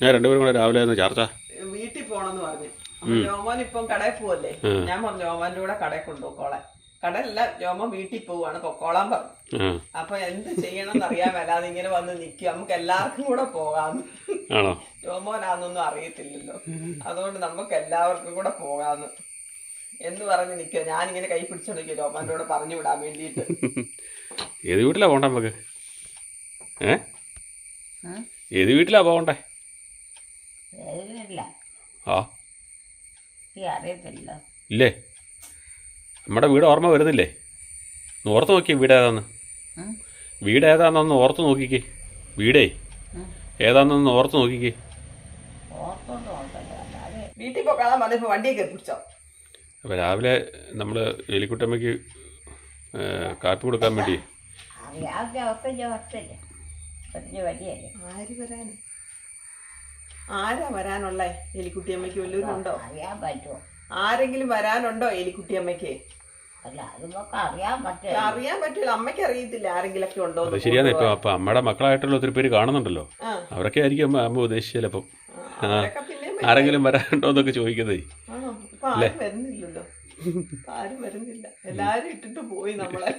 ഞാൻ രണ്ടുപേരും കൂടെ രാവിലെ ചാർച്ച വീട്ടിൽ പോണെന്ന് പറഞ്ഞു. ജോമോൻ ഇപ്പം കടയിൽ പോവല്ലേ. ഞാൻ പറഞ്ഞു ജോമോന്റെ കൂടെ കടയിൽ കൊണ്ടുപോക്കോളെ. കടയല്ല, ജോമോൻ വീട്ടിൽ പോവാണ്, പൊക്കോളാൻ പറഞ്ഞു. അപ്പൊ എന്ത് ചെയ്യണമെന്ന് അറിയാൻ മേലാതെ ഇങ്ങനെ വന്ന് നിൽക്കും. നമുക്ക് എല്ലാവർക്കും കൂടെ പോകാന്ന്. ജോമോനാന്നൊന്നും അറിയത്തില്ലല്ലോ, അതുകൊണ്ട് നമുക്ക് എല്ലാവർക്കും കൂടെ പോകാന്ന് എന്ന് പറഞ്ഞ് നിൽക്കുക. ഞാനിങ്ങനെ കൈ പിടിച്ചോണ്ടിരിക്കുക ജോമോന്റെ കൂടെ പറഞ്ഞു വിടാൻ വേണ്ടിയിട്ട്. ഏത് വീട്ടിലാ പോകണ്ടേ നമുക്ക്? ഏത് വീട്ടിലാ പോകണ്ടേ? ആ അറിയത്തില്ല. ഇല്ലേ, നമ്മുടെ വീട് ഓർമ്മ വരുന്നില്ലേ? ഒന്ന് ഓർത്ത് നോക്കിയേ വീട് ഏതാന്ന്. വീട് ഏതാണെന്നൊന്ന് ഓർത്ത് നോക്കിക്കേ. വീടേ ഏതാണെന്നൊന്ന് ഓർത്ത് നോക്കിക്കേ. വീട്ടിൽ പോകാൻ പറഞ്ഞപ്പോൾ വണ്ടിയൊക്കെ പിടിച്ചോ. അപ്പോൾ രാവിലെ നമ്മൾ എലിക്കുട്ടമ്മയ്ക്ക് കാപ്പി കൊടുക്കാൻ വേണ്ടി ആരാ വരാനുള്ള എലിക്കുട്ടിയമ്മയ്ക്ക് വല്ലവരും ഉണ്ടോ? അറിയാൻ പറ്റുമോ? ആരെങ്കിലും വരാനുണ്ടോ എലിക്കുട്ടിയമ്മയ്ക്ക്? അല്ല, അത് നമുക്ക് അറിയാൻ പറ്റില്ല. അറിയാൻ പറ്റില്ല, അമ്മയ്ക്ക് അറിയത്തില്ല ആരെങ്കിലും ഒക്കെ ഉണ്ടോ. അത് ശരിയാണ്. ഇപ്പൊ അപ്പൊ അമ്മയുടെ മക്കളായിട്ടുള്ള ഒത്തിരി പേര് കാണുന്നുണ്ടല്ലോ, അവരൊക്കെ ആയിരിക്കും അമ്മ ഉദ്ദേശിച്ചത്. അപ്പം ആരെങ്കിലും വരാനുണ്ടോ എന്നൊക്കെ ചോദിക്കുന്നേ. വരുന്നില്ലല്ലോ, ആരും വരുന്നില്ല, എല്ലാരും ഇട്ടിട്ട് പോയി. നമ്മളെ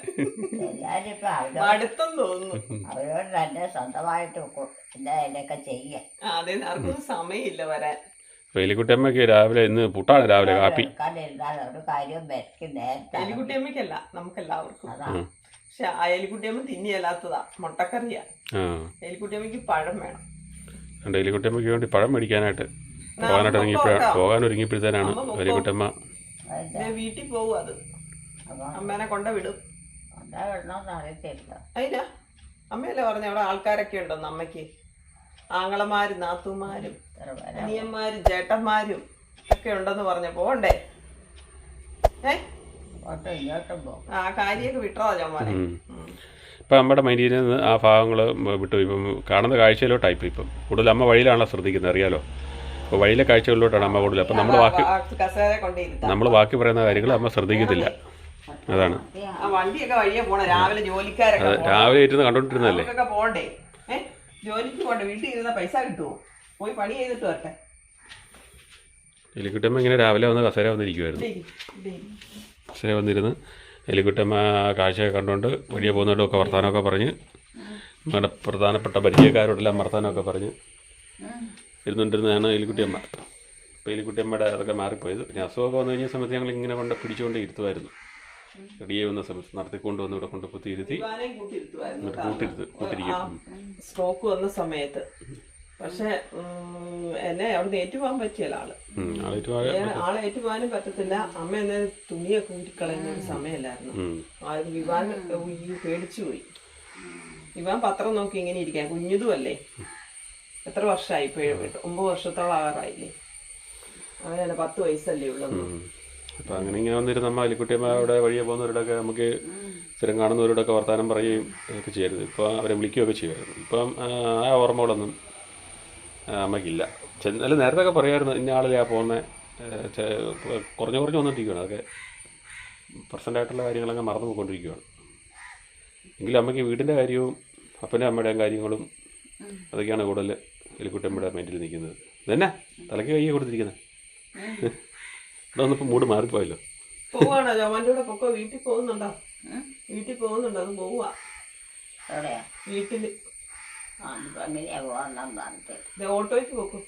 എല്ലാരും ഇപ്പൊ അടുത്തെന്ന് തോന്നുന്നു. അവരോട് തന്നെ സ്വന്തമായിട്ട് എന്തൊക്കെ ചെയ്യാൻ. അതെ, ആർക്കും സമയമില്ല വരാൻ. എലിക്കുട്ടിയമ്മയ്ക്ക് രാവിലെ ഇന്ന് പുട്ടാണ് രാവിലെ കാപ്പി. ഒരു കാര്യം എലിക്കുട്ടിയമ്മയ്ക്കല്ല, നമുക്കെല്ലാവർക്കും. പക്ഷെ ആ എലിക്കുട്ടിയമ്മ തിന്നിയല്ലാത്തതാ, മുട്ടക്കറിയാ. എലിക്കുട്ടിയമ്മയ്ക്ക് പഴം വേണം. എലിക്കുട്ടിയമ്മയ്ക്ക് വേണ്ടി പഴം മേടിക്കാനായിട്ട് പോകാനൊരുങ്ങിയപ്പോഴത്തേനാണ് എലിക്കുട്ടിയമ്മ വീട്ടിൽ പോവും. അത് അമ്മേനെ കൊണ്ട വിടും. അതിനാ അമ്മയല്ലേ പറഞ്ഞ അവിടെ ആൾക്കാരൊക്കെ ഉണ്ടെന്ന്. അമ്മയ്ക്ക് ആങ്ങളമാരും നാത്തുമാരും അനിയന്മാരും ചേട്ടന്മാരും ഒക്കെ ഉണ്ടെന്ന് പറഞ്ഞ പോണ്ടേ. ആ കാര്യമൊക്കെ വിട്ടതാ ചോമാനെ. ഇപ്പം നമ്മുടെ മൈൻഡിൽ നിന്ന് ആ ഭാഗങ്ങൾ വിട്ടു. ഇപ്പം കാണുന്ന കാഴ്ചയിലോട്ടായിപ്പോൾ ഇപ്പം കൂടുതൽ അമ്മ വഴിയിലാണല്ലോ ശ്രദ്ധിക്കുന്നത്, അറിയാലോ. അപ്പോൾ വഴിയിലെ കാഴ്ചകളിലോട്ടാണ് അമ്മ കൂടുതൽ. അപ്പം നമ്മൾ ബാക്കി പറയുന്ന കാര്യങ്ങൾ അമ്മ ശ്രദ്ധിക്കത്തില്ല. അതാണ് വണ്ടിയൊക്കെ വഴിയെ പോണേ. രാവിലെ ജോലിക്കാരൊക്കെ രാവിലെ ഇരുന്ന് കണ്ടോണ്ടിരുന്നല്ലേ. പോണ്ടേ, ജോലിക്ക് പോണ്ടേ. വീട്ടിൽ ഇരുന്ന പൈസ കിട്ടുമോ? പോയി പണി ചെയ്തിട്ട് വരട്ടെ. എലിക്കുട്ടമ്മ ഇങ്ങനെ രാവിലെ വന്ന് കസേര വന്നിരിക്കുമായിരുന്നു. കസേര വന്നിരുന്ന് എലിക്കുട്ടമ്മ കാഴ്ചയൊക്കെ കണ്ടുകൊണ്ട് വഴിയെ പോകുന്നവരോടൊക്കെ വർത്തമാനമൊക്കെ പറഞ്ഞ് നമ്മുടെ പ്രധാനപ്പെട്ട പരിചയക്കാരോടെല്ലാം വർത്തമാനമൊക്കെ പറഞ്ഞ് ഇരുന്നുകൊണ്ടിരുന്നതാണ് എലിക്കുട്ടിയമ്മ. അപ്പോൾ എലിക്കുട്ടിയമ്മയുടെ അതൊക്കെ മാറിപ്പോയത്. പിന്നെ അസുഖമൊക്കെ വന്നു കഴിഞ്ഞ സമയത്ത് ഞങ്ങൾ ഇങ്ങനെ കൊണ്ട് പിടിച്ചുകൊണ്ട് ഇരുത്തുമായിരുന്നു. റെഡിയായി വന്ന സമയത്ത് നടത്തിക്കൊണ്ട് വന്ന് ഇവിടെ കൊണ്ട് കുത്തിയിരുത്തി കൂട്ടിരിക്കും. സ്ട്രോക്ക് വന്ന സമയത്ത് പക്ഷെ എന്നെ അവിടെ ഏറ്റുപോകാൻ പറ്റിയല്ല. ആളെ ഏറ്റുപോകാനും പറ്റത്തില്ല. അമ്മ എന്നെ തുണിയൊക്കെ ഊരിക്കളയുന്ന ഒരു സമയമല്ലായിരുന്നു. വിവാൻ പേടിച്ചു പോയി. വിവാൻ പത്രം നോക്കി ഇങ്ങനെ ഇരിക്കാൻ. കുഞ്ഞിതുമല്ലേ, എത്ര വർഷമായി? 9 വർഷത്തോളം ആകാറായില്ലേ. അവനെ 10 വയസ്സല്ലേ ഉള്ളൂ. അപ്പോൾ അങ്ങനെ ഇങ്ങനെ വന്നിരുന്ന അമ്മ എലിക്കുട്ടിയമ്മ അവിടെ വഴിയെ പോകുന്നവരോടൊക്കെ നമുക്ക് സ്ഥിരം കാണുന്നവരോടൊക്കെ വർത്തമാനം പറയുകയും ഒക്കെ ചെയ്യരുത്. ഇപ്പോൾ അവരെ വിളിക്കുകയൊക്കെ ചെയ്യുമായിരുന്നു. ഇപ്പം ആ ഓർമ്മകളൊന്നും അമ്മയ്ക്കില്ല. എന്നാലും നേരത്തെ ഒക്കെ പറയുമായിരുന്നു, ഇന്ന ആളിലാണ് പോകുന്നത്. കുറഞ്ഞു വന്നിട്ടിരിക്കുകയാണ്. അതൊക്കെ പെർസെൻ്റായിട്ടുള്ള കാര്യങ്ങളൊക്കെ മറന്നു പോയിക്കൊണ്ടിരിക്കുകയാണ്. എങ്കിലും അമ്മയ്ക്ക് വീടിൻ്റെ കാര്യവും അപ്പൻ്റെ അമ്മയുടെയും കാര്യങ്ങളും അതൊക്കെയാണ് കൂടുതൽ എലിക്കുട്ടിയമ്മയുടെ മൈൻഡിൽ നിൽക്കുന്നത്. ഇതന്നെ തലയ്ക്ക് കൈ കൊടുത്തിരിക്കുന്നത്. ഇവിടെ വന്നപ്പോൾ മൂഡ് മാറിപ്പോയല്ലോ. പോവാണോ ജോമാൻ്റെ കൂടെ? പൊക്കോ. വീട്ടിൽ പോകുന്നുണ്ടോ? വീട്ടിൽ പോകുന്നുണ്ടോ? അത് പോവാ വീട്ടില്. ഓട്ടോയ്ക്ക് പോക്കോ.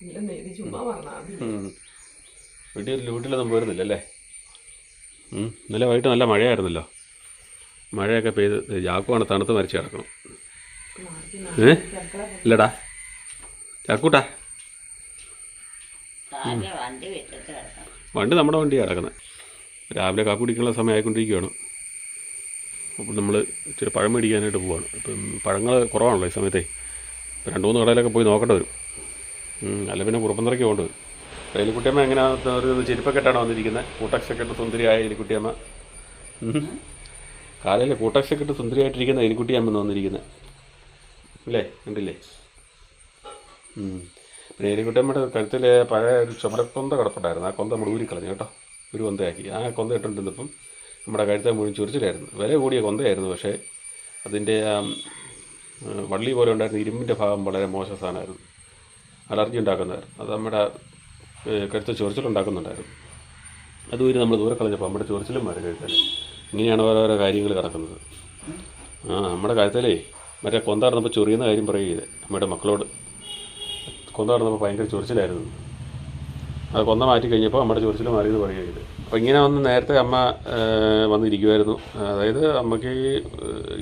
ഇല്ലെന്നേ, ഇത് ചുമ്മാ പറഞ്ഞാൽ വീട്ടിലൊന്നും പോയിരുന്നില്ല അല്ലേ? ഇന്നലെ വൈകിട്ട് നല്ല മഴയായിരുന്നല്ലോ. മഴയൊക്കെ പെയ്ത് ചാക്കുവാണ് തണുത്ത് മരിച്ച് കിടക്കണം. ഇല്ലടാ ചാക്കൂട്ടാ, വണ്ടി നമ്മുടെ വണ്ടിയാണ് കിടക്കുന്നത്. രാവിലെ കാപ്പി കുടിക്കാനുള്ള സമയമായിക്കൊണ്ടിരിക്കുകയാണ്. അപ്പോൾ നമ്മൾ ഇച്ചിരി പഴം മേടിക്കാനായിട്ട് പോവാണ്. ഇപ്പം പഴങ്ങൾ കുറവാണല്ലോ ഈ സമയത്തെ. ഇപ്പം 2-3 കടയിലൊക്കെ പോയി നോക്കേണ്ടി വരും. അല്ല പിന്നെ കുറുപ്പന്തറയ്ക്ക് പോകേണ്ടി വരും. എലിക്കുട്ടിയമ്മ എങ്ങനെയാണ് ഒരു ചെരുപ്പൊക്കെ ഇട്ടാണ് വന്നിരിക്കുന്നത്. കൂട്ടക്സൊക്കെ ഇട്ട് സുന്ദരിയായ എലിക്കുട്ടിയമ്മ. കാലയിൽ കൂട്ടക്സൊക്കെ ഇട്ട് സുന്ദരിയായിട്ടിരിക്കുന്ന എലിക്കുട്ടിയമ്മ വന്നിരിക്കുന്നത് അല്ലേ? കണ്ടില്ലേ? പിന്നെ എലിക്കുട്ടിയമ്മയുടെ കഴുത്തിൽ പഴയ ഒരു ചുമരക്കൊന്ത കിടപ്പുണ്ടായിരുന്നു. ആ കൊന്ത നമ്മൾ ഊരിക്കളഞ്ഞു കേട്ടോ. ഒരു കൊന്തയാക്കി. ആ കൊന്ത ഇട്ടുകൊണ്ടിരുന്നപ്പം നമ്മുടെ കഴുത്തെ മുഴുവൻ ചൊറിച്ചിലായിരുന്നു. വില കൂടിയ കൊന്തയായിരുന്നു. പക്ഷേ അതിൻ്റെ വള്ളി പോലെ ഉണ്ടായിരുന്ന ഇരുമ്പിൻ്റെ ഭാഗം വളരെ മോശം സാധനമായിരുന്നു. അലർജി ഉണ്ടാക്കുന്നതായിരുന്നു. അത് നമ്മുടെ കഴുത്ത ചൊറിച്ചിലുണ്ടാക്കുന്നുണ്ടായിരുന്നു. അതുവരെ നമ്മൾ ദൂരെ കളഞ്ഞപ്പോൾ നമ്മുടെ ചൊറിച്ചിലും മാറി കഴുത്തൽ. ഇങ്ങനെയാണ് ഓരോരോ കാര്യങ്ങൾ കിടക്കുന്നത്. നമ്മുടെ കഴുത്തലേ മറ്റേ കൊന്ത നടന്നപ്പോൾ ചൊറിയുന്ന കാര്യം പറയുക നമ്മുടെ മക്കളോട്. കൊന്ത നടന്നപ്പോൾ ഭയങ്കര ചൊറിച്ചിലായിരുന്നു. അത് കൊന്ത മാറ്റി കഴിഞ്ഞപ്പോൾ നമ്മുടെ ചൊറിച്ചിൽ മാറിയെന്ന് പറയുക. അപ്പോൾ ഇങ്ങനെ വന്ന് നേരത്തെ അമ്മ വന്നിരിക്കുമായിരുന്നു. അതായത് അമ്മയ്ക്ക്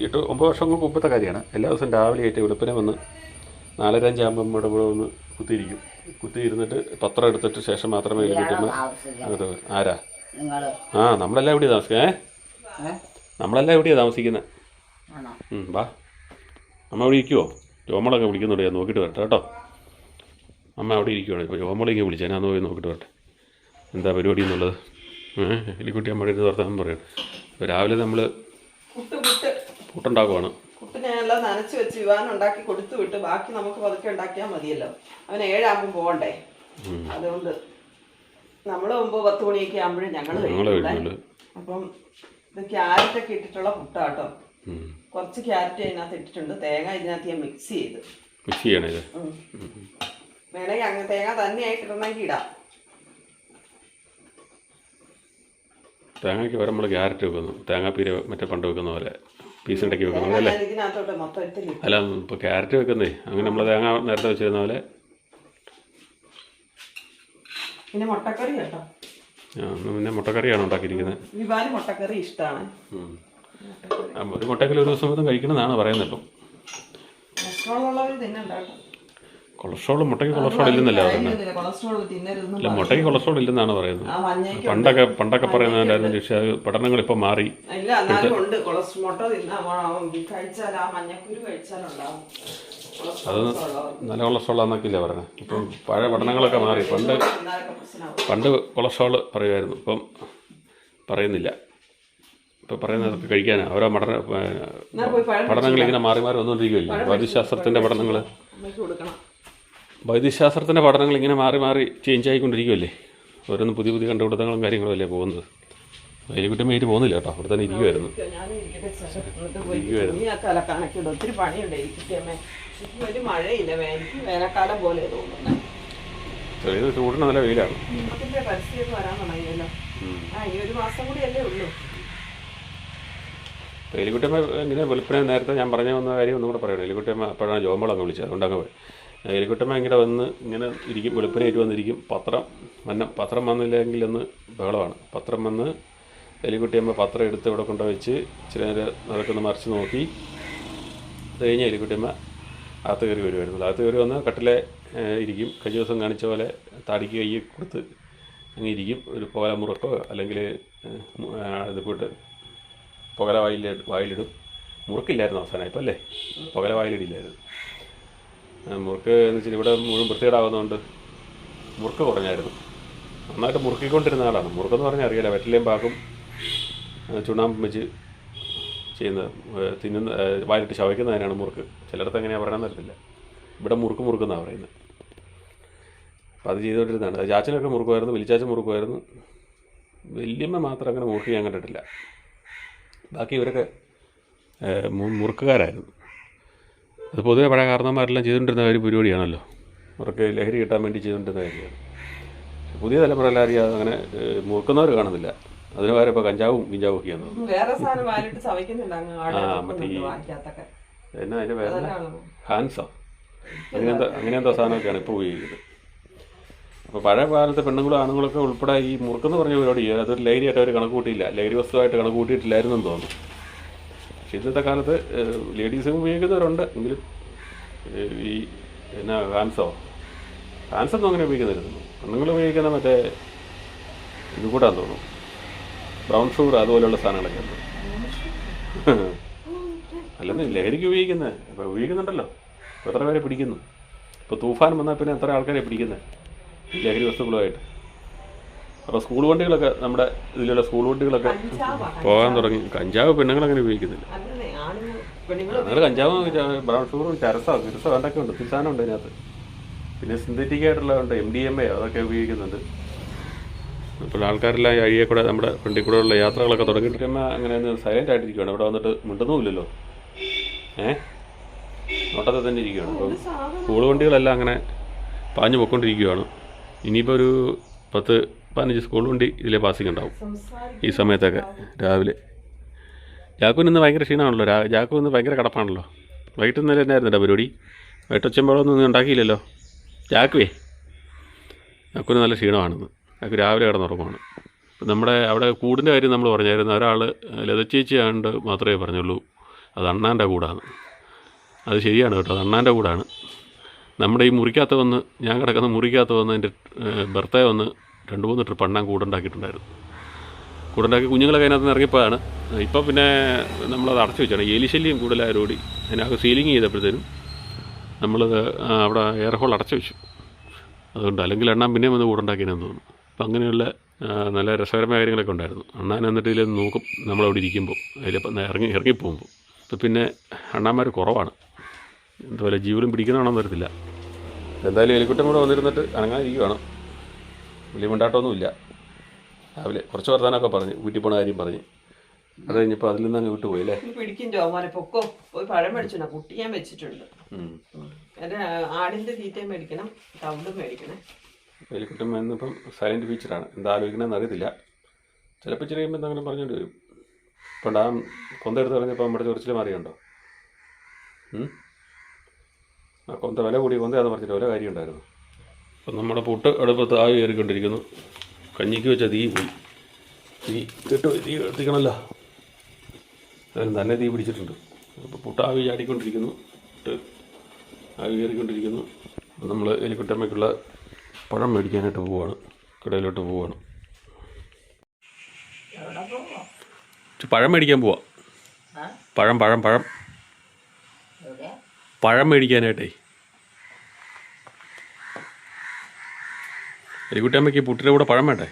8-9 വർഷങ്ങൾക്ക് മുമ്പത്തെ കാര്യമാണ്. എല്ലാ ദിവസവും രാവിലെ ആയിട്ട് വെളുപ്പിനെ വന്ന് 4:05 ആകുമ്പോൾ നമ്മുടെ കൂടെ വന്ന് കുത്തിയിരുന്നിട്ട് പത്രം എടുത്തിട്ട് ശേഷം മാത്രമേ എലിക്കുട്ടിയമ്മ അകത്ത്. ആരാ? നമ്മളെല്ലാം എവിടെയാണ് താമസിക്കുന്നത്? നമ്മളെല്ലാം എവിടെയാണ് താമസിക്കുന്നത്? വാ, അമ്മ അവിടെ ഇരിക്കുമോ? ജോമളൊക്കെ വിളിക്കുന്നുണ്ട്, ഞാൻ നോക്കിയിട്ട് വരട്ടെ കേട്ടോ. അമ്മ അവിടെ ഇരിക്കുവാണ്. ഇപ്പോൾ ജോമളിങ്ങ് വിളിച്ചാൽ ഞാൻ പോയി നോക്കിയിട്ട് വരട്ടെ എന്താ പരിപാടി എന്നുള്ളത്. എലിക്കുട്ടി അമ്മയുടെ അടുത്ത് വർത്താനം പറയണം. ഇപ്പോൾ രാവിലെ നമ്മൾ പുട്ടുണ്ടാക്കുവാണ്. കുട്ടിനെല്ലാം നനച്ച് വെച്ച് വിവാനം ഉണ്ടാക്കി കൊടുത്തു വിട്ട് ബാക്കി നമുക്ക് പതുക്കെ ഉണ്ടാക്കിയാൽ മതിയല്ലോ. അവൻ 7 ആകുമ്പോൾ പോകണ്ടേ. അതുകൊണ്ട് നമ്മൾ 9-10 മണിയൊക്കെ ആകുമ്പോഴേ ഞങ്ങൾ കഴിക്കുള്ളൂ. അപ്പം ഇത് ക്യാരറ്റൊക്കെ ഇട്ടിട്ടുള്ള പുട്ടാട്ടോ. കുറച്ച് ക്യാരറ്റ് അതിനകത്ത് ഇട്ടിട്ടുണ്ട്. തേങ്ങ ഇതിനകത്ത് ഞാൻ മിക്സ് ചെയ്യണേ. വേണമെങ്കിൽ അങ്ങനെ തേങ്ങ തന്നെയായിട്ടിടണമെങ്കിൽ ഇടാം. തേങ്ങയ്ക്ക് വരെ നമ്മൾ ക്യാരറ്റ് വെക്കുന്നു. തേങ്ങാപ്പീര മറ്റേ പണ്ട് വെക്കുന്ന പോലെ പീസ് ഉണ്ടാക്കി വെക്കുന്നത് അല്ലേ? അല്ല, ഇപ്പോൾ ക്യാരറ്റ് വെക്കുന്നേ അങ്ങനെ നമ്മൾ തേങ്ങ നേരത്തെ വെച്ചിരുന്ന പോലെ. പിന്നെ മുട്ടക്കറി കേട്ടോ. പിന്നെ മുട്ടക്കറിയാണ് ഉണ്ടാക്കിയിരിക്കുന്നത്. വിവാന് മുട്ടക്കറി ഇഷ്ടമാണ്. ഒരു മുട്ടക്കറി ഒരു ദിവസം വീതം കഴിക്കണമെന്നാണ് പറയുന്നത്. ഇപ്പം കൊളസ്ട്രോൾ ഉള്ളവർ തിന്നണ്ടാട്ടോ. കൊളസ്ട്രോൾ മുട്ടയ്ക്ക് കൊളസ്ട്രോൾ ഇല്ലെന്നല്ല പറയുന്നത്. അല്ല, മുട്ടയ്ക്ക് കൊളസ്ട്രോൾ ഇല്ലെന്നാണ് പറയുന്നത്. പണ്ടൊക്കെ പറയുന്നതിൻ്റെ പക്ഷേ പഠനങ്ങൾ ഇപ്പം മാറി. അത് നല്ല കൊളസ്ട്രോൾ ആണെന്നൊക്കെയില്ല പറയുന്നത്. ഇപ്പം പഴയ പഠനങ്ങളൊക്കെ മാറി. പണ്ട് കൊളസ്ട്രോൾ പറയുമായിരുന്നു, ഇപ്പം പറയുന്നില്ല. ഇപ്പോൾ പറയുന്നതൊക്കെ കഴിക്കാനാണ് ഓരോ പഠനങ്ങൾ ഇങ്ങനെ മാറി മാറി വന്നുകൊണ്ടിരിക്കുകയല്ലേ. വൈദ്യശാസ്ത്രത്തിൻ്റെ പഠനങ്ങൾ ഇങ്ങനെ മാറി മാറി ചേഞ്ച് ആയിക്കൊണ്ടിരിക്കുമല്ലേ. ഓരോന്ന് പുതിയ പുതിയ കണ്ടുപിടുത്തങ്ങളും കാര്യങ്ങളും അല്ലേ പോകുന്നത്. എലിക്കുട്ടിയമ്മ ആയിട്ട് പോകുന്നില്ല കേട്ടോ, അവിടെ തന്നെ ഇരിക്കുമായിരുന്നു. ഒത്തിരി പണിയുണ്ട്. ഒരു മഴയില്ല, വേനൽക്കാലം പോലെ തോന്നുന്നത്. ചെറിയ ചൂടിന് നല്ല വെയിലാണ്. പരസ്യമൊക്കെ വരാൻ തുടങ്ങിയല്ലോ. ഇനി ഒരു മാസം കൂടിയല്ലേ ഉള്ളൂ. എലിക്കുട്ടിയമ്മ ഇങ്ങനെ വെളുപ്പിനെ നേരത്തെ ഞാൻ പറഞ്ഞു വന്ന കാര്യം ഒന്നും കൂടെ പറയണം. എലിക്കുട്ടിയമ്മ അപ്പോഴാണ് ജോമളങ്ങ് വിളിച്ചത്, അതുകൊണ്ടങ്ങ് പോയി. എലിക്കുട്ടിയമ്മ ഇങ്ങനെ വന്ന് ഇങ്ങനെ ഇരിക്കും, വെളുപ്പിനായിട്ട് വന്നിരിക്കും. പത്രം വന്നില്ലെങ്കിൽ ഒന്ന് ബഹളമാണ്. പത്രം വന്ന് എലിക്കുട്ടിയമ്മ പത്രം എടുത്ത് ഇവിടെ കൊണ്ടുവച്ച് ഇച്ചിരി നേരം അതൊക്കെ ഒന്ന് മറിച്ച് നോക്കി. അത് കഴിഞ്ഞ് എലിക്കുട്ടിയമ്മ അകത്ത് കയറി വരുമായിരുന്നു. അകത്ത് കയറി വന്ന് കട്ടിലെ ഇരിക്കും. കഴിഞ്ഞ ദിവസം കാണിച്ച പോലെ താടിക്ക് കൈ കൊടുത്ത് അങ്ങ് ഇരിക്കും. ഒരു പുകല മുറുക്കോ അല്ലെങ്കിൽ ഇത് പോയിട്ട് പുകല വായിലിടും. മുറുക്കില്ലായിരുന്നു അവസാനം ഇപ്പം അല്ലേ, പുകല വായിലിടില്ലായിരുന്നു. മുറുക്ക് എന്ന് വെച്ചാൽ ഇവിടെ മുഴുവൻ വൃത്തികേടാകുന്നതുകൊണ്ട് മുറുക്ക് കുറഞ്ഞായിരുന്നു. നന്നായിട്ട് മുറുക്കിക്കൊണ്ടിരുന്ന ആളാണ്. മുറുക്കെന്ന് പറഞ്ഞാൽ അറിയില്ല, വെറ്റിലയും പാക്കും ചുണ്ണാമ്പും വെച്ച് ചെയ്യുന്നത്, വായിലിട്ട് ശവയ്ക്കുന്നതിനാണ് മുറുക്ക്. ചിലയിടത്ത് എങ്ങനെയാണ് പറയണമെന്ന് അറിയത്തില്ല. ഇവിടെ മുറുക്കെന്നാണ് പറയുന്നത്. അപ്പോൾ അത് ചെയ്തുകൊണ്ടിരുന്നതാണ്. ചാച്ചനൊക്കെ മുറുക്കുമായിരുന്നു, വലിച്ചാച്ചൻ മുറുക്കുമായിരുന്നു. വല്യമ്മ മാത്രം അങ്ങനെ മുറുക്ക് ചെയ്യാൻ കണ്ടിട്ടില്ല. ബാക്കി ഇവരൊക്കെ മുറുക്കുകാരായിരുന്നു. അത് പൊതുവെ പഴയ കാരണന്മാരെല്ലാം ചെയ്തുകൊണ്ടിരുന്ന ഒരു പരിപാടിയാണല്ലോ. അവർക്ക് ലഹരി കിട്ടാൻ വേണ്ടി ചെയ്തുകൊണ്ടിരുന്ന കാര്യമാണ്. പുതിയ തലമുറ എല്ലാവരും അങ്ങനെ മുറുക്കുന്നവർ കാണുന്നില്ല. അതിന് പകരം ഇപ്പോൾ കഞ്ചാവും ഒക്കെയാണ്. മറ്റേ എന്നാ അതിൻ്റെ പേര് ഹാൻസോ അങ്ങനെയെന്തോ സാധനമൊക്കെയാണ് ഇപ്പോൾ ഉപയോഗിക്കുന്നത്. അപ്പോൾ പഴയ കാലത്തെ പെണ്ണുങ്ങളും ആണുങ്ങളൊക്കെ ഉൾപ്പെടെ ഈ മുറുക്കെന്ന് പറഞ്ഞ പരിപാടി അതൊരു ലഹരിയായിട്ട് അവർ കണക്ക് കൂട്ടിയില്ല, ലഹരി വസ്തുവായിട്ട് കണക്ക് കൂട്ടിയിട്ടില്ലായിരുന്നെന്ന് തോന്നുന്നു. പക്ഷെ ഇന്നത്തെ കാലത്ത് ലേഡീസും ഉപയോഗിക്കുന്നവരുണ്ട്. എങ്കിലും ഈ എന്നാ ഹാൻസൊന്നും അങ്ങനെ ഉപയോഗിക്കുന്നില്ല. പെണ്ണുങ്ങൾ ഉപയോഗിക്കുന്ന മറ്റേ ഇത് കൂടാന്ന് തോന്നുന്നു, ബ്രൗൺ ഷുഗർ അതുപോലെയുള്ള സാധനങ്ങളൊക്കെ ഉണ്ട്. അല്ലെന്ന് ലഹരിക്ക് ഉപയോഗിക്കുന്നത് ഇപ്പോൾ ഉപയോഗിക്കുന്നുണ്ടല്ലോ. ഇപ്പോൾ എത്ര പേരെ പിടിക്കുന്നു. ഇപ്പോൾ തൂഫാൻ വന്നാൽ പിന്നെ എത്ര ആൾക്കാരെ പിടിക്കുന്നത് ലഹരി വസ്തുക്കളുമായിട്ട്. അപ്പോൾ സ്കൂൾ വണ്ടികളൊക്കെ നമ്മുടെ ഇതിലുള്ള സ്കൂൾ വണ്ടികളൊക്കെ പോകാൻ തുടങ്ങി. കഞ്ചാവ് പെണ്ണുങ്ങളങ്ങനെ ഉപയോഗിക്കുന്നില്ല. അങ്ങനെ കഞ്ചാവ് ബ്രൗൺ ഷുഗറും ചരസോ വേണ്ടൊക്കെ ഉണ്ട്, ഒത്തിരി സാധനം ഉണ്ട് അതിനകത്ത്. പിന്നെ സിന്തറ്റിക് ആയിട്ടുള്ളതുണ്ട്, MDMA അതൊക്കെ ഉപയോഗിക്കുന്നുണ്ട്. അപ്പോൾ ആൾക്കാരെല്ലാം അഴിയെ കൂടെ നമ്മുടെ ഫ്രണ്ടിൽ കൂടെ ഉള്ള യാത്രകളൊക്കെ തുടങ്ങിയിട്ട് അങ്ങനെ സൈലൻ്റ് ആയിട്ടിരിക്കുകയാണ്. ഇവിടെ വന്നിട്ട് മിണ്ടുന്നുമില്ലല്ലോ, നോട്ടത്തിൽ തന്നെ ഇരിക്കുകയാണ്. അപ്പം സ്കൂൾ വണ്ടികളെല്ലാം അങ്ങനെ പാഞ്ഞു പോയിക്കൊണ്ടിരിക്കുകയാണ്. ഇനിയിപ്പോൾ ഒരു 10-15 സ്കൂൾ വണ്ടി ഇതിലെ പാസിങ് ഉണ്ടാവും ഈ സമയത്തൊക്കെ രാവിലെ. ജാക്കുവിന് ഇന്ന് ഭയങ്കര ക്ഷീണമാണല്ലോ. ജാക്കു ഇന്ന് ഭയങ്കര കിടപ്പാണല്ലോ. വൈകിട്ട് ഇന്നലെ എന്നായിരുന്നു പരിപാടി? വൈകിട്ടൊച്ചമ്പോഴൊന്നും ഉണ്ടാക്കിയില്ലല്ലോ ജാക്കുവേ. ജാക്കുവിന് നല്ല ക്ഷീണമാണെന്ന്. ജാക്കു രാവിലെ കിടന്നുറങ്ങുവാണ്. ഇപ്പം നമ്മുടെ അവിടെ കൂടിൻ്റെ കാര്യം നമ്മൾ പറഞ്ഞായിരുന്നു. ഒരാൾ ലതച്ചേച്ചിയാണ്ട് മാത്രമേ പറഞ്ഞുള്ളൂ അത് അണ്ണാൻ്റെ കൂടാണ്. അത് ശരിയാണ് കേട്ടോ, അത് അണ്ണാൻ്റെ കൂടാണ്. നമ്മുടെ ഈ മുറിക്കകത്ത് വന്ന്, ഞാൻ കിടക്കുന്ന മുറിക്കകത്ത് വന്ന് എൻ്റെ ബർത്ത്ഡേ വന്ന് 2-3 ട്രിപ്പ് അണ്ണാൻ കൂടുണ്ടാക്കിയിട്ടുണ്ടായിരുന്നു. കൂടുണ്ടാക്കി കുഞ്ഞുങ്ങളൊക്കെ അതിനകത്ത് നിന്ന് ഇറങ്ങിപ്പോയാണ്. ഇപ്പം പിന്നെ നമ്മളത് അടച്ചു വെച്ചാണ്. എലിശല്യം കൂടുതലായതോടി അതിനകത്ത് സീലിംഗ് ചെയ്തപ്പോഴത്തേനും നമ്മളത് അവിടെ എയർ ഹോൾ അടച്ചു വെച്ചു. അതുകൊണ്ട് അല്ലെങ്കിൽ അണ്ണാൻ പിന്നെയും വന്ന് കൂടുണ്ടാക്കിയെന്ന് തോന്നുന്നു. അപ്പം അങ്ങനെയുള്ള നല്ല രസകരമായ കാര്യങ്ങളൊക്കെ ഉണ്ടായിരുന്നു. അണ്ണാൻ എന്നിട്ട് ഇതിൽ നോക്കും നമ്മളവിടെ ഇരിക്കുമ്പോൾ, അതിലിപ്പം ഇറങ്ങിപ്പോകുമ്പോൾ. ഇപ്പം പിന്നെ അണ്ണാന്മാർ കുറവാണ്. എന്തുപോലെ ജീവനും പിടിക്കണമെന്ന് വരത്തില്ല. എന്തായാലും എലിക്കുട്ടൻ കൂടെ വന്നിരുന്നിട്ട് അനങ്ങാതിരിക്കുകയാണ്. വലിയ മിണ്ടാട്ടമൊന്നുമില്ല. രാവിലെ കുറച്ച് വർത്താനമൊക്കെ പറഞ്ഞ് വീട്ടിൽ പോണ കാര്യം പറഞ്ഞ് അത് കഴിഞ്ഞപ്പോൾ അതിൽ നിന്ന് അങ്ങ് വിട്ടുപോയി അല്ലേ? പിടിക്കും ചോമാനെ പൊക്കോ. പോയി പഴം മേടിച്ചോ, കുട്ടി ഞാൻ വെച്ചിട്ടുണ്ട്. എൻ്റെ ആടിൻ്റെ തീറ്റയും മേടിക്കണം, തവിടും മേടിക്കണേ. എലിക്കുട്ടൻ ഇന്നിപ്പം സൈലൻറ്റ് ഫീച്ചറാണ്. എന്താ ആലോചിക്കണമെന്ന് അറിയത്തില്ല. ചിലപ്പോൾ ഇച്ചിരി കഴിയുമ്പോൾ എന്തെങ്കിലും പറഞ്ഞുകൊണ്ട് വരും. ഇപ്പം ആ കൊന്തെടുത്ത് പറഞ്ഞപ്പോൾ നമ്മുടെ ചൊറിച്ചിൽ മാറിയുണ്ടോ? ആ കൊന്ത വില കൂടി കൊന്തയാണെന്ന് പറഞ്ഞിട്ട് ഓരോ കാര്യം ഉണ്ടായിരുന്നു. അപ്പം നമ്മുടെ പുട്ട് അടുപ്പത്ത് ആവി കയറിക്കൊണ്ടിരിക്കുന്നു. കഞ്ഞിക്ക് വെച്ച തീ പോയി. തീ എത്തിക്കണമല്ലോ. അതിന് തന്നെ തീ പിടിച്ചിട്ടുണ്ട്. അപ്പോൾ പുട്ട് ആവി ചാടിക്കൊണ്ടിരിക്കുന്നു. പുട്ട് ആവി കയറിക്കൊണ്ടിരിക്കുന്നു. അപ്പം നമ്മൾ എലിക്കുട്ടമ്മയ്ക്കുള്ള പഴം മേടിക്കാനായിട്ട് പോവുകയാണ്. കടയിലോട്ട് പോവുകയാണ്. പഴം മേടിക്കാൻ പോവാം. പഴം മേടിക്കാനായിട്ടേ. എലിക്കുട്ടമ്മയ്ക്ക് പുട്ടിൻ്റെ കൂടെ പഴം വേണ്ടേ?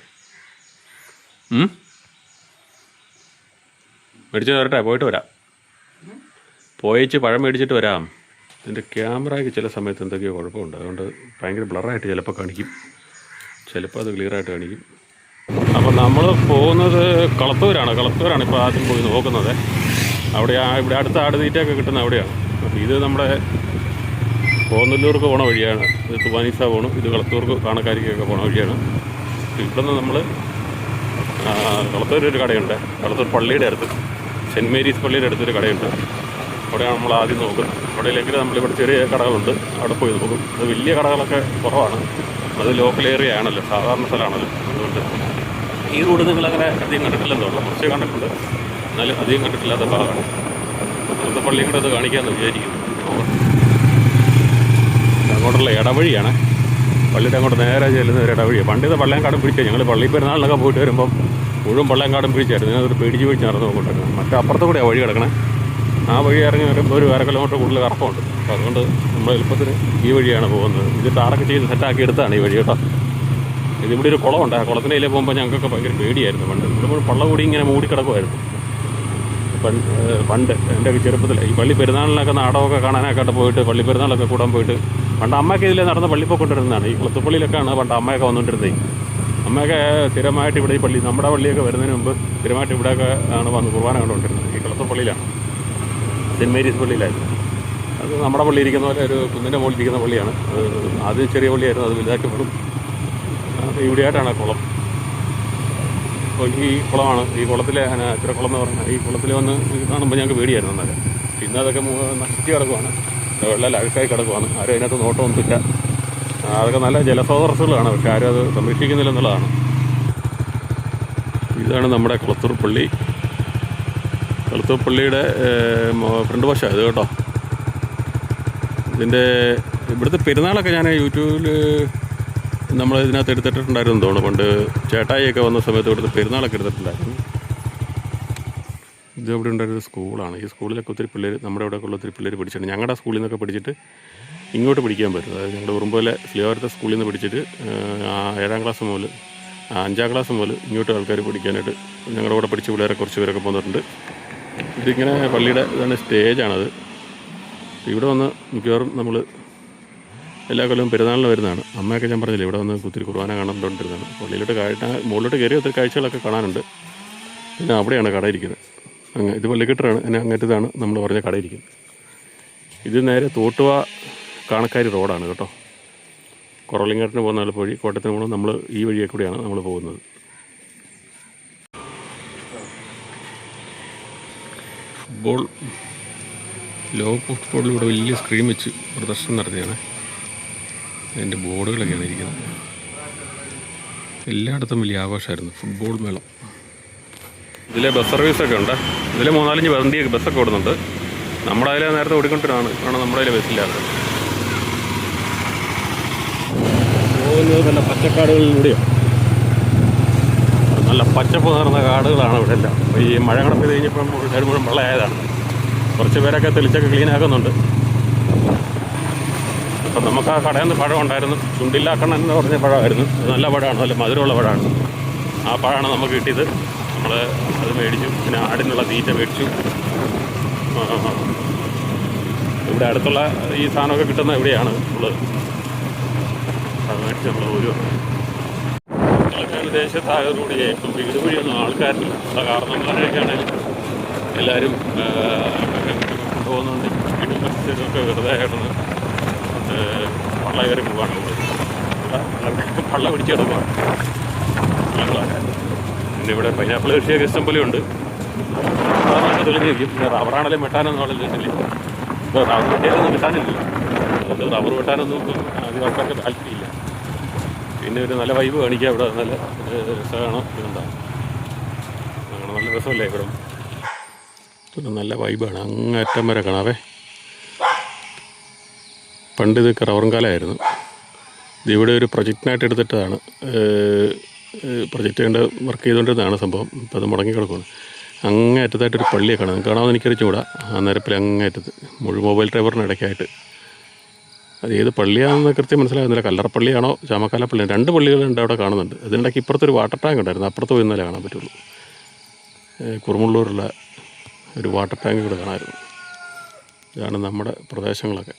മേടിച്ചിട്ട് വരട്ടെ, പോയിട്ട് വരാം. പോയിച്ച് പഴം മേടിച്ചിട്ട് വരാം. ഇതിൻ്റെ ക്യാമറയ്ക്ക് ചില സമയത്ത് എന്തൊക്കെയോ കുഴപ്പമുണ്ട്. അതുകൊണ്ട് ഭയങ്കര ബ്ലറായിട്ട് ചിലപ്പോൾ കാണിക്കും, ചിലപ്പോൾ അത് ക്ലിയറായിട്ട് കാണിക്കും. അപ്പോൾ നമ്മൾ പോകുന്നത് കളത്തൂരാണ് ഇപ്പോൾ ആദ്യം പോയി നോക്കുന്നത്. ഇവിടെ അടുത്ത ആട് തീറ്റയൊക്കെ കിട്ടുന്ന അവിടെയാണ്. അപ്പോൾ ഇത് നമ്മുടെ കോന്നല്ലൂർക്ക് പോണ വഴിയാണ്. ഇത് തുവാനീസ പോകണം. ഇത് കളത്തൂർക്ക് കാണക്കാരിക്കൊക്കെ പോണ വഴിയാണ്. ഇവിടെ നിന്ന് നമ്മൾ കളത്തൂരൊരു കടയുണ്ട്. കളത്തൂർ പള്ളിയുടെ അടുത്ത്, സെൻറ്റ് മേരീസ് പള്ളിയുടെ അടുത്തൊരു കടയുണ്ട്. അവിടെയാണ് നമ്മൾ ആദ്യം നോക്കുന്നത്. അവിടെയില്ലെങ്കിൽ നമ്മളിവിടെ ചെറിയ കടകളുണ്ട്, അവിടെ പോയി നോക്കും. അത് വലിയ കടകളൊക്കെ കുറവാണ്. അത് ലോക്കൽ ഏരിയ ആണല്ലോ, സാധാരണ സ്ഥലമാണല്ലോ. അതുകൊണ്ട് ഈ റോഡ് നിങ്ങളങ്ങനെ അധികം കണ്ടിട്ടില്ലെന്ന് തോന്നുന്നു. കുറച്ച് കണ്ടിട്ടുണ്ട്, എന്നാലും അധികം കണ്ടിട്ടില്ലാത്ത ഭാഗമാണ്. അവിടുത്തെ പള്ളിയും കൂടെ അത് കാണിക്കാമെന്ന് വിചാരിക്കുന്നു. അങ്ങോട്ടുള്ള ഇടവഴിയാണ്. പള്ളിയുടെ അങ്ങോട്ട് നേരെ ചെല്ലുന്ന ഒരു ഇടവഴിയാണ്. പണ്ടിത് പള്ളയങ്കാടും പിടിച്ചാൽ ഞങ്ങൾ പള്ളി പെരുന്നാളിലൊക്കെ പോയിട്ട് വരുമ്പം മുഴുവൻ പള്ളയങ്കാടും പിടിച്ചായിരുന്നു. ഞങ്ങളൊരു പേടിച്ച് പിടിച്ച് നടന്നു നോക്കിയിട്ടുണ്ട്. മറ്റേ അപ്പുറത്ത് കൂടെയാണ് വഴി കിടക്കണേ. ആ വഴി ഇറങ്ങി വരുമ്പോൾ ഒരു 1/2 കിലോമീറ്റർ കൂടുതൽ കറക്കമുണ്ട്. അപ്പോൾ അതുകൊണ്ട് നമ്മൾ എളുപ്പത്തിന് ഈ വഴിയാണ് പോകുന്നത്. ഇത് ടാറൊക്കെ ചെയ്ത് സെറ്റാക്കി എടുത്താണ് ഈ വഴി കേട്ടോ. ഇതിവിടെ ഒരു കുളമുണ്ട്. ആ കുളത്തിൻ്റെ ഇതിലേ പോകുമ്പോൾ ഞങ്ങൾക്കൊക്കെ ഭയങ്കര പേടിയായിരുന്നു. ഇവിടെ പള്ള കൂടി ഇങ്ങനെ മൂടിക്കിടക്കുമായിരുന്നു പണ്ട് എൻ്റെ ചെറുപ്പത്തിൽ. ഈ പള്ളി പെരുന്നാളിനൊക്കെ നാടകമൊക്കെ കാണാനൊക്കെ പോയിട്ട് പള്ളി പെരുന്നാളൊക്കെ കൂടാൻ പോയിട്ട് പണ്ട് അമ്മയൊക്കെ ഇതിലെ നടന്ന് പള്ളിപ്പോയിക്കൊണ്ടിരുന്നതാണ്. ഈ കുളത്തുപള്ളിയിലൊക്കെയാണ് പണ്ട് അമ്മയൊക്കെ വന്നുകൊണ്ടിരുന്നത്. അമ്മയൊക്കെ സ്ഥിരമായിട്ട് ഇവിടെ ഈ പള്ളി, നമ്മുടെ പള്ളിയൊക്കെ വരുന്നതിന് മുമ്പ് സ്ഥിരമായിട്ട് ഇവിടെയൊക്കെ ആണ് വന്ന് കുർബാന കണ്ടുകൊണ്ടിരുന്നത്. ഈ കുളത്തുപള്ളിയിലാണ്, സെൻറ്റ് മേരീസ് പള്ളിയിലായിരുന്നു. അത് നമ്മുടെ പള്ളി ഇരിക്കുന്ന പോലെ ഒരു കുന്നിൻ്റെ മുകളിൽ ഇരിക്കുന്ന പള്ളിയാണ്. അത് ചെറിയ പള്ളിയായിരുന്നു, അത് വലുതാക്കി വിടും. ഇവിടെയായിട്ടാണ് കുളം. അപ്പോൾ ഈ കുളമാണ്, ഈ കുളത്തിലെ ചിറക്കുളം എന്ന് പറഞ്ഞാൽ ഈ കുളത്തിൽ വന്ന് കാണുമ്പോൾ ഞങ്ങൾക്ക് പേടിയായിരുന്നു അന്നേരം. പിന്നെ അതൊക്കെ നശിച്ച് കിടക്കുവാണ്, വെള്ളം അഴുക്കായി കിടക്കുവാണ്. ആരും അതിനകത്ത് നോട്ടമൊന്നുമില്ല. അതൊക്കെ നല്ല ജലസ്രോതസ്സുകളാണ്, പക്ഷെ ആരും അത് സംരക്ഷിക്കുന്നില്ല എന്നുള്ളതാണ്. ഇതാണ് നമ്മുടെ കളത്തൂർ പള്ളി. കളത്തൂർ പള്ളിയുടെ ഫ്രണ്ട് വശം ഇത് കേട്ടോ. ഇവിടുത്തെ പെരുന്നാളൊക്കെ ഞാൻ യൂട്യൂബിൽ നമ്മൾ ഇതിനകത്ത് എടുത്തിട്ടുണ്ടായിരുന്നു തോന്നുന്നു. പണ്ട് ചേട്ടായിയൊക്കെ വന്ന സമയത്ത് ഇവിടുത്തെ പെരുന്നാളൊക്കെ എടുത്തിട്ടുണ്ടായിരുന്നു. ഇത് ഇവിടെ ഉണ്ടായിരുന്ന സ്കൂളാണ്. ഈ സ്കൂളിലൊക്കെ ഒത്തിരി പിള്ളേർ, നമ്മുടെ ഇവിടെയൊക്കെ ഒത്തിരി പിള്ളേർ പഠിച്ചിട്ടുണ്ട്. ഞങ്ങളുടെ സ്കൂളിൽ നിന്നൊക്കെ പഠിച്ചിട്ട് ഇങ്ങോട്ട് പഠിക്കാൻ പറ്റും. അതായത് ഞങ്ങളുടെ ഉറുമ്പയിലെ സ്ലിയോരത്തെ സ്കൂളിൽ നിന്ന് പഠിച്ചിട്ട് 7ാം ക്ലാസ് മുതൽ 5ാം ക്ലാസ് മുതൽ ഇങ്ങോട്ട് ആൾക്കാർ പഠിക്കാനായിട്ട് ഞങ്ങളുടെ കൂടെ പഠിച്ച പിള്ളേരെ കുറച്ച് പേരൊക്കെ പോന്നിട്ടുണ്ട്. ഇതിങ്ങനെ പള്ളിയുടെ ഇതാണ്, സ്റ്റേജാണത്. ഇവിടെ വന്ന് മിക്കവാറും നമ്മൾ എല്ലാ കൊല്ലവും പെരുന്നാളിന് വരുന്നതാണ്. അമ്മയൊക്കെ ഞാൻ പറഞ്ഞില്ലേ ഇവിടെ വന്ന് ഒത്തിരി കുർബാന കാണാറുണ്ടിരുന്നതാണ്. പള്ളിയിലോട്ട് മുകളിലോട്ട് കയറി ഒത്തിരി കാഴ്ചകളൊക്കെ കാണാനുണ്ട്. പിന്നെ അവിടെയാണ് കട ഇരിക്കുന്നത്. ഇത് പള്ളിക്കെട്ടാണ്, എന്നെ അങ്ങനത്തേതാണ് നമ്മൾ പറഞ്ഞ കട ഇരിക്കുന്നത്. ഇത് നേരെ തോട്ടുവ കാണക്കാരി റോഡാണ് കേട്ടോ. കുറവലിങ്ങാട്ടിന് പോകുന്ന വഴി കോട്ടയത്തിന് പോകണം. നമ്മൾ ഈ വഴിയെ കൂടിയാണ് നമ്മൾ പോകുന്നത്. ഫുട്ബോൾ ലോക ഫുട്ബോളിൽ ഇവിടെ വലിയ സ്ക്രീൻ വെച്ച് പ്രദർശനം നടത്തിയാണ്. അതിൻ്റെ ബോർഡുകളൊക്കെയാണ് ഇരിക്കുന്നത്. എല്ലായിടത്തും വലിയ ആഘോഷമായിരുന്നു ഫുട്ബോൾ മേളം. ഇതിലെ ബസ് സർവീസൊക്കെ ഉണ്ട്. ഇതിൽ 4-5 വണ്ടിയൊക്കെ ബസ്സൊക്കെ ഓടുന്നുണ്ട്. നമ്മുടെ അതിലെ നേരത്തെ ഓടിക്കൊണ്ടിരുന്നതാണ്. കാരണം നമ്മുടെ അതിലെ ബസ്സില്ലാതെ പോകുന്നത് നല്ല പച്ചക്കാടുകളിലൂടെയാണ്. നല്ല പച്ചപ്പ് നിറഞ്ഞ കാടുകളാണ് ഇവിടെ എല്ലാം. അപ്പോൾ ഈ മഴ കൂടെ പെയ്ത് കഴിഞ്ഞപ്പം സൈഡ് മുഴുവൻ വെള്ളമായതാണ്. കുറച്ച് പേരൊക്കെ തെളിച്ചൊക്കെ ക്ലീൻ ആക്കുന്നുണ്ട്. അപ്പം നമുക്ക് ആ കടയിൽ നിന്ന് പഴം ഉണ്ടായിരുന്നു. ചുണ്ടില്ലാക്കണ്ണൻ എന്ന് പറഞ്ഞ പഴമായിരുന്നു. അത് നല്ല പഴമാണ്, നല്ല മധുരമുള്ള പഴമാണ്. ആ പഴമാണ് നമുക്ക് കിട്ടിയത്. നമ്മൾ അത് മേടിച്ചു. പിന്നെ ആടിനുള്ള തീറ്റ മേടിച്ചു. ഇവിടെ അടുത്തുള്ള ഈ സാധനമൊക്കെ കിട്ടുന്ന ഇവിടെയാണ് ഉള്ളത്. അത് മേടിച്ച് നമ്മൾ ഒരു ദേശത്തായതോടുകൂടിയേ ഇപ്പം വീട് വഴിയൊന്നും ആൾക്കാരില്ല. കാരണന്മാരെയൊക്കെ ആണെങ്കിലും എല്ലാവരും കൊണ്ടുപോകുന്നുണ്ട്. വീടും പരിസ്ഥിതിയൊക്കെ വെറുതെ ആയിട്ടൊന്ന് വള്ള കയറി പോവാണ്. വള്ള പിടിച്ച് കിടക്കുകയാണ്. പിന്നെ ഇവിടെ പൈനാപ്പിൾ കൃഷിയൊക്കെ ഇഷ്ടം പോലെ ഉണ്ട്. അതൊക്കെ തെളിഞ്ഞിരിക്കും. പിന്നെ റബ്ബറാണെങ്കിലും വെട്ടാനൊന്നും അവിടെ കിട്ടില്ല. ഇപ്പോൾ റബ്ബർ വെട്ടിയാലൊന്നും കിട്ടാനില്ല. അത് റബ്ബർ വെട്ടാനൊന്നും ആദിവാസികൾക്ക് താല്പര്യമില്ല. പിന്നെ ഒരു നല്ല വൈബ് കാണിക്കുക. ഇവിടെ നല്ല രസമാണ്. ഇതെന്താ അങ്ങനെ നല്ല രസമല്ലേ ഇവിടെ. പിന്നെ നല്ല വൈബാണ്. അങ്ങറ്റം വരെ കാണാവേ. പണ്ട് ഇതൊക്കെ റബ്ബറും കാലമായിരുന്നു. ഇതിവിടെ ഒരു പ്രൊജക്റ്റിനായിട്ട് എടുത്തിട്ടതാണ്. പ്രൊജക്റ്റ് കണ്ട് വർക്ക് ചെയ്തുകൊണ്ടിരുന്നതാണ് സംഭവം. ഇപ്പോൾ അത് മുടങ്ങി കിടക്കുകയാണ്. അങ്ങേറ്റത്തായിട്ടൊരു പള്ളിയെ കാണാം. കാണാമെന്ന് എനിക്കറിച്ചുകൂടാ. ആ നിരപ്പിൽ അങ്ങേറ്റത്ത് മുഴുവൻ മൊബൈൽ ടവറിന് ഇടയ്ക്കായിട്ട്. അത് ഏത് പള്ളിയാണെന്ന് കൃത്യം മനസ്സിലാകുന്നില്ല. കല്ലറപ്പള്ളിയാണോ ചാമക്കാല പള്ളിയാണോ, 2 പള്ളികളുണ്ട് അവിടെ കാണുന്നുണ്ട്. അതിനിടയ്ക്ക് ഇപ്പുറത്തൊരു വാട്ടർ ടാങ്ക് ഉണ്ടായിരുന്നു. അപ്പുറത്ത് പോയി ഇന്നലെ കാണാൻ പറ്റുള്ളൂ. കുറുമുള്ളൂരുള്ള ഒരു വാട്ടർ ടാങ്ക് ഇവിടെ കാണാമായിരുന്നു. ഇതാണ് നമ്മുടെ പ്രദേശങ്ങളൊക്കെ.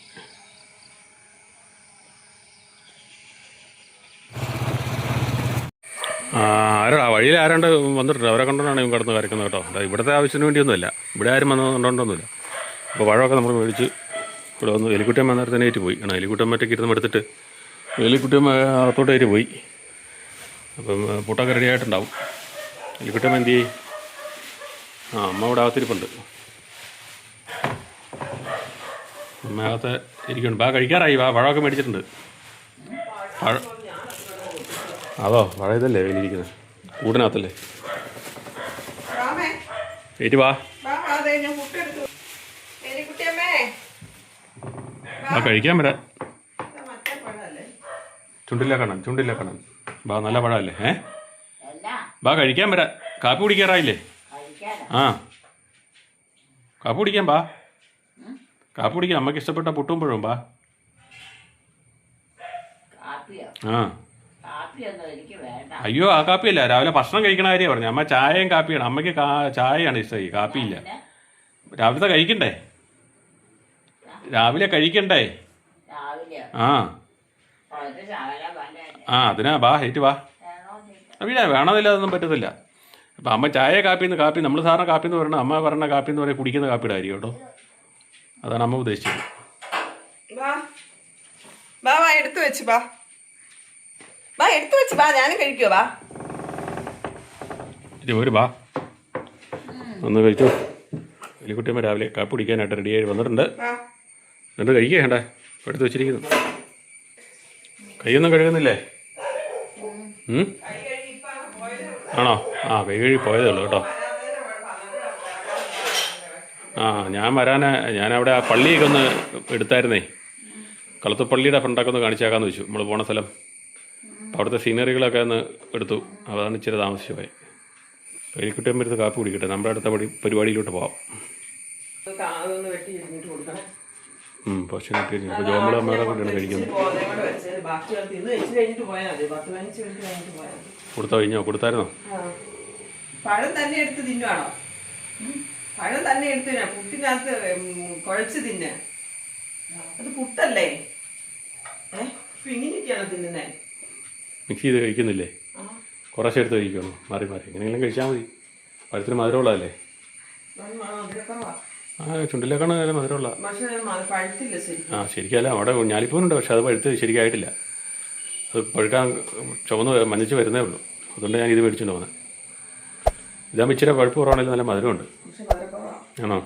ആരോടാ വഴിയിൽ ആരാണ്ട് വന്നിട്ടുണ്ട്. അവരെ കണ്ടുകൊണ്ടാണ് ഇവൻ കടന്ന് കരക്കുന്നത് കേട്ടോ. ഇവിടുത്തെ ആവശ്യത്തിന് വേണ്ടിയൊന്നുമില്ല. ഇവിടെ ആരും വന്നുകൊണ്ടൊന്നുമില്ല. അപ്പോൾ പഴമൊക്കെ നമ്മൾ മേടിച്ച് ഇവിടെ വന്ന് എലിക്കുട്ടിയമ്മ നേരത്തെ ഏറ്റ് പോയി. കാരണം എലിക്കുട്ടിയമ്മറ്റൊക്കെ ഇരുന്ന് എടുത്തിട്ട് എലിക്കുട്ടിയമ്മ അകത്തോട്ട് ഏറ്റ് പോയി. അപ്പം പുട്ടൊക്കെ റെഡി ആയിട്ടുണ്ടാവും. എലിക്കുട്ടിയമ്മ എന്ത് ചെയ്യും? അമ്മ ഇവിടെ അകത്തിരിപ്പുണ്ട്. അമ്മ അകത്ത് ഇരിക്കുന്നുണ്ട്. കഴിക്കാറായി. പഴമൊക്കെ മേടിച്ചിട്ടുണ്ട്. അതോ പഴ ഇതല്ലേ വലിയിരിക്കുന്നത് കൂടിനകത്തല്ലേ. ഏറ്റ് വാ കഴിക്കാൻ വരാം. ചുണ്ടില്ല കണ്ണൻ ബാ. നല്ല പഴമല്ലേ? ബാ കഴിക്കാൻ വരാം. കാപ്പി കുടിക്കാറായില്ലേ? കാപ്പി കുടിക്കാൻ ബാ. കാപ്പി കുടിക്കാം. അമ്മയ്ക്ക് ഇഷ്ടപ്പെട്ട പുട്ടും പഴവും ബാ. അയ്യോ ആ കാപ്പിയല്ല. രാവിലെ ഭക്ഷണം കഴിക്കണ കാര്യം പറഞ്ഞു. അമ്മ ചായയും കാപ്പിയാണ്. അമ്മയ്ക്ക് ചായയാണ് ഇഷ്ടമായി. കാപ്പിയില്ല. രാവിലത്തെ കഴിക്കണ്ടേ? രാവിലെ കഴിക്കണ്ടേ? അതിനാ ബാ. ഹേറ്റ് വാ. വീടാ വേണമെന്നില്ല. അതൊന്നും പറ്റത്തില്ല. അപ്പം അമ്മ ചായ കാപ്പി നമ്മൾ സാറിന് കാപ്പി എന്ന് പറയണം. അമ്മ പറഞ്ഞ കാപ്പി എന്ന് പറയുന്നത് കുടിക്കുന്ന കാപ്പിയുടെ കാര്യം കേട്ടോ. അതാണ് അമ്മ ഉദ്ദേശിച്ചത്. എടുത്തു വെച്ച് ബാ. ഞാനും കഴിക്കുവോ? ബാ ഒരു ബാ ഒന്ന് കഴിച്ചോ. എലിക്കുട്ടിയമ്മ രാവിലെ കാപ്പി കുടിക്കാനായിട്ട് റെഡിയായി വന്നിട്ടുണ്ട്. എന്നിട്ട് കഴിക്കേണ്ടേ? എടുത്ത് വെച്ചിരിക്കുന്നു. കൈയൊന്നും കഴുകുന്നില്ലേ? ആണോ? കൈ കഴുകി പോയതേ ഉള്ളൂ കേട്ടോ. ഞാനവിടെ ആ പള്ളിയൊക്കെ ഒന്ന് എടുത്തായിരുന്നേ. കളത്തുപള്ളിയുടെ ഫ്രണ്ടൊക്കെ ഒന്ന് കാണിച്ചേക്കാമെന്ന് വെച്ചു. നമ്മൾ പോണ സ്ഥലം. അപ്പോൾ അവിടുത്തെ സീനറികളൊക്കെ ഒന്ന് എടുത്തു. അതാണ് ഇച്ചിരി താമസിച്ചു പോയി. എലിക്കുട്ടിയമ്മ എടുത്ത് കാപ്പി കുടിക്കട്ടെ. നമ്മുടെ അടുത്ത പരിപാടിയിലോട്ട് പോവാം. പക്ഷേ ജോമളമ്മയുടെ കൂടെയാണ് കഴിക്കുന്നത്. കൊടുത്തായിരുന്നോ? പഴം തന്നെ എടുത്ത് തിന്നുവാണോ? പഴം തന്നെ എടുത്ത് പുട്ടിനകത്ത് കുഴച്ച് തിന്ന. അത് പുട്ടല്ലേ? ഇങ്ങനെയൊക്കെയാണോ തിന്നുന്നേ? മിക്സ് ചെയ്ത് കഴിക്കുന്നില്ലേ? കുറച്ച് എടുത്ത് കഴിക്കണം. മാറി എങ്ങനെയെങ്കിലും കഴിച്ചാൽ മതി. പഴത്തിന് മധുരമുള്ളതല്ലേ? ചുണ്ടിലേക്കാണ് നല്ല മധുരമുള്ള. ശരിക്കല്ല. അവിടെ ഞാലിപ്പൂനുണ്ട്. പക്ഷെ അത് പഴുത്ത് ശരിക്കായിട്ടില്ല. അത് പഴുക്കാൻ ചുവന്ന് മഞ്ഞച്ച് വരുന്നേ ഉള്ളൂ. അതുകൊണ്ട് ഞാൻ ഇത് മേടിച്ചുകൊണ്ട് പോകുന്നത്. ഇതാകുമ്പോൾ ഇച്ചിരി പഴുപ്പ് കുറവാണെങ്കിൽ നല്ല മധുരമുണ്ട്. പക്ഷെ മധുരക്കുറവാണ്. ആണോ?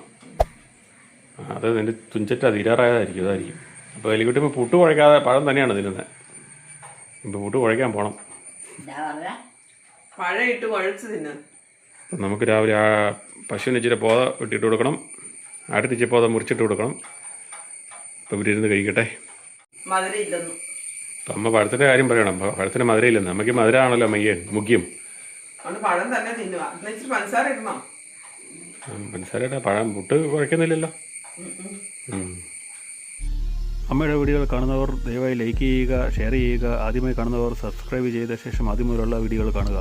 അത് നിൻ്റെ തുഞ്ചറ്റ തീരാറായതായിരിക്കും, അതായിരിക്കും. അപ്പോൾ എലിക്കുട്ടി ഇപ്പോൾ പുട്ട് കുഴക്കാതെ പഴം തന്നെയാണ് തിന്നുന്നത്. ഇപ്പോൾ പുട്ട് കുഴക്കാൻ പോകണം. എന്താ പറഞ്ഞ പഴം ഇട്ട് കുഴച്ച് തിന്ന്. അപ്പം നമുക്ക് രാവിലെ ആ പശുവിന് ഇച്ചിരി പോത വെട്ടിയിട്ട് കൊടുക്കണം, അടുത്ത് ഇച്ചിരി പോത മുറിച്ചിട്ട് കൊടുക്കണം. അപ്പം ഇവിടെ ഇരുന്ന് കഴിക്കട്ടെ. മധുരം ഇല്ലെന്നു. അപ്പം അമ്മ പഴത്തിൻ്റെ കാര്യം പറയണം. പഴത്തിന് മധുരം ഇല്ലെന്ന്. അമ്മയ്ക്ക് മധുരമാണല്ലോ മുഖ്യം. അതുകൊണ്ട് പഴം തന്നെ തിന്നുക. എന്നാൽ ഇച്ചിരി പഞ്ചസാര ഇടണം. പഞ്ചസാരയുടെ പഴം പുട്ട് കുഴക്കുന്നില്ലല്ലോ. അമ്മയുടെ വീഡിയോകൾ കാണുന്നവർ ദയവായി ലൈക്ക് ചെയ്യുക, ഷെയർ ചെയ്യുക. ആദ്യമായി കാണുന്നവർ സബ്സ്ക്രൈബ് ചെയ്ത ശേഷം ആദ്യം മുതലുള്ള വീഡിയോകൾ കാണുക.